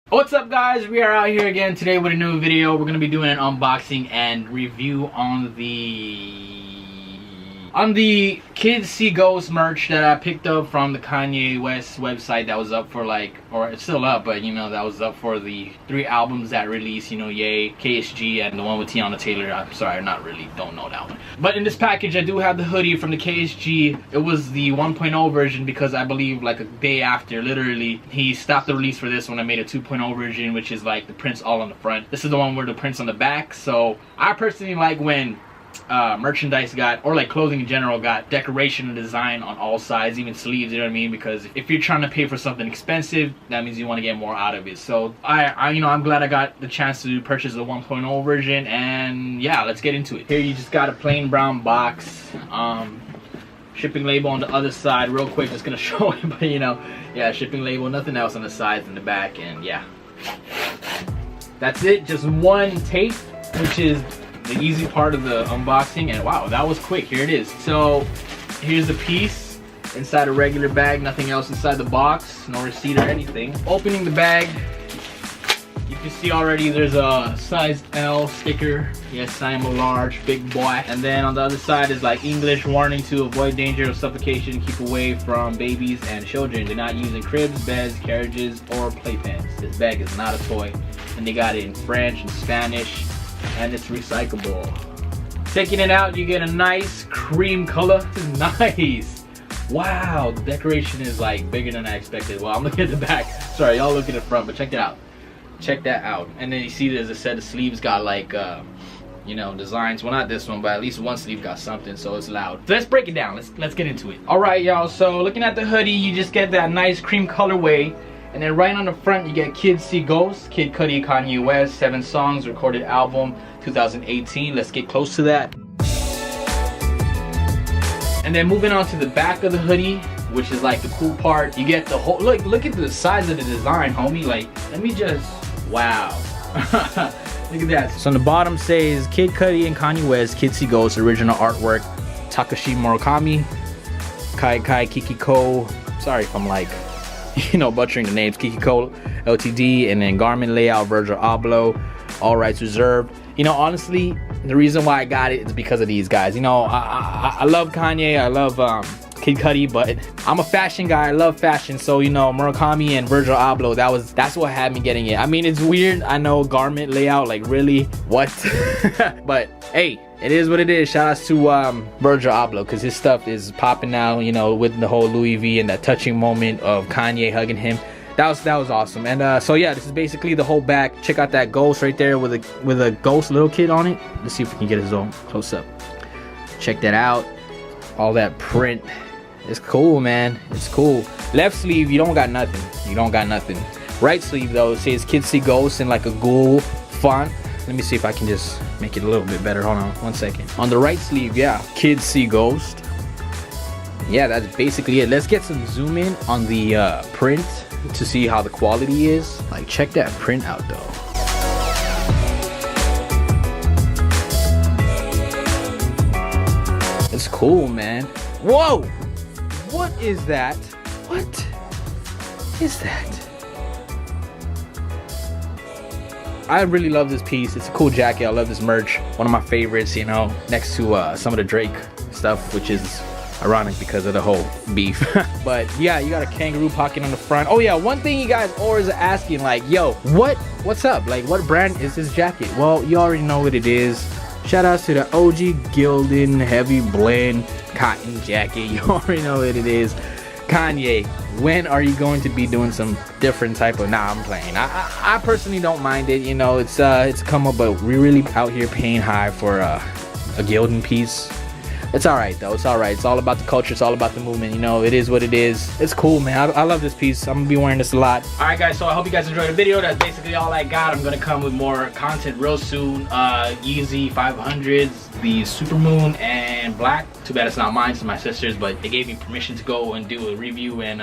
What's up guys, we are out here again today with a new video. We're gonna be doing an unboxing and review on the Kids See Ghosts merch that I picked up from the Kanye West website that was up for or it's still up, but you know, that was up for the 3 albums that released, you know, Ye, KSG, and the one with Tiana Taylor. I'm sorry, don't know that one. But in this package I do have the hoodie from the KSG. It was the 1.0 version because I believe like a day after, literally, he stopped the release for this when I made a 2.0 version, which is like the prints all on the front. This is the one where the prints on the back. So I personally like when merchandise got, or like clothing in general, got decoration and design on all sides, even sleeves, you know what I mean? Because if you're trying to pay for something expensive, that means you want to get more out of it. So I'm glad I got the chance to purchase the 1.0 version, and yeah, let's get into it. Here you just got a plain brown box, shipping label on the other side. Real quick, just gonna show it, but you know, yeah, shipping label, nothing else on the sides and the back, and yeah, that's it. Just one tape, which is the easy part of the unboxing, and wow, that was quick. Here it is. So here's the piece inside a regular bag, nothing else inside the box, no receipt or anything. Opening the bag, you can see already there's a size L sticker. Yes, I am a large, big boy. And then on the other side is like English warning to avoid danger of suffocation, keep away from babies and children. They're not using cribs, beds, carriages, or playpens. This bag is not a toy. And they got it in French and Spanish, and it's recyclable. Taking it out, you get a nice cream color. This is nice. Wow, the decoration is like bigger than I expected. Well, I'm looking at the back. Sorry, y'all look at the front, but check that out. Check that out. And then you see there's a set of sleeves got like you know, designs. Well, not this one, but at least one sleeve got something, so it's loud. So let's break it down. Let's get into it. All right, y'all. So looking at the hoodie, you just get that nice cream colorway. And then right on the front, you get Kids See Ghosts, Kid Cudi, Kanye West, 7 songs, recorded album, 2018. Let's get close to that. And then moving on to the back of the hoodie, which is like the cool part. You get the whole, look at the size of the design, homie. Like, let me just, wow. Look at that. So on the bottom says Kid Cudi and Kanye West, Kids See Ghosts, original artwork, Takashi Murakami, Kai Kikiko. Sorry if I'm like, you know, butchering the names. Kikiko Ltd, and then garment layout, Virgil, all rights reserved. You know, honestly, the reason why I got it is because of these guys. You know, I love Kanye, I love Kid Cudi, but I'm a fashion guy. I love fashion, so you know, Murakami and Virgil that's what had me getting it. I mean, it's weird, I know, garment layout, like really, what? But hey, it is what it is. Shout outs to Virgil because his stuff is popping now, you know, with the whole Louis V and that touching moment of Kanye hugging him. That was awesome. And so yeah, this is basically the whole back. Check out that ghost right there with a ghost little kid on it. Let's see if we can get his own close up. Check that out. All that print. It's cool, man. It's cool. Left sleeve, you don't got nothing. You don't got nothing. Right sleeve though, it says Kids See Ghosts in like a ghoul font. Let me see if I can just make it a little bit better. Hold on one second. On the right sleeve, yeah, Kids See Ghost. Yeah, that's basically it. Let's get some zoom in on the print to see how the quality is. Like, check that print out though. It's cool, man. Whoa! What is that? What is that? I really love this piece. It's a cool jacket. I love this merch. One of my favorites, you know, next to some of the Drake stuff, which is ironic because of the whole beef. But yeah, you got a kangaroo pocket on the front. Oh yeah, one thing you guys always are asking, like, yo, what's up? Like, what brand is this jacket? Well, you already know what it is. Shout outs to the OG Gildan Heavy Blend cotton jacket. You already know what it is. Kanye, when are you going to be doing some different type of, nah, I'm playing. I personally don't mind it, you know, it's come up, but we're really out here paying high for a Gildan piece. It's alright though, it's alright. It's all about the culture, it's all about the movement, you know, it is what it is. It's cool, man. I love this piece. I'm gonna be wearing this a lot. Alright guys, so I hope you guys enjoyed the video. That's basically all I got. I'm gonna come with more content real soon. Yeezy 500s, the Supermoon and Black. Too bad it's not mine, it's my sister's, but they gave me permission to go and do a review and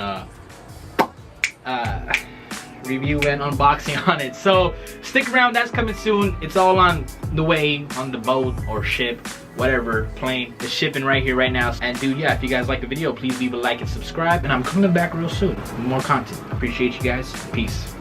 unboxing on it. So stick around, that's coming soon. It's all on the way, on the boat or ship, whatever, plane. It's shipping right here, right now. And dude, yeah, if you guys like the video, please leave a like and subscribe. And I'm coming back real soon with more content. I appreciate you guys. Peace.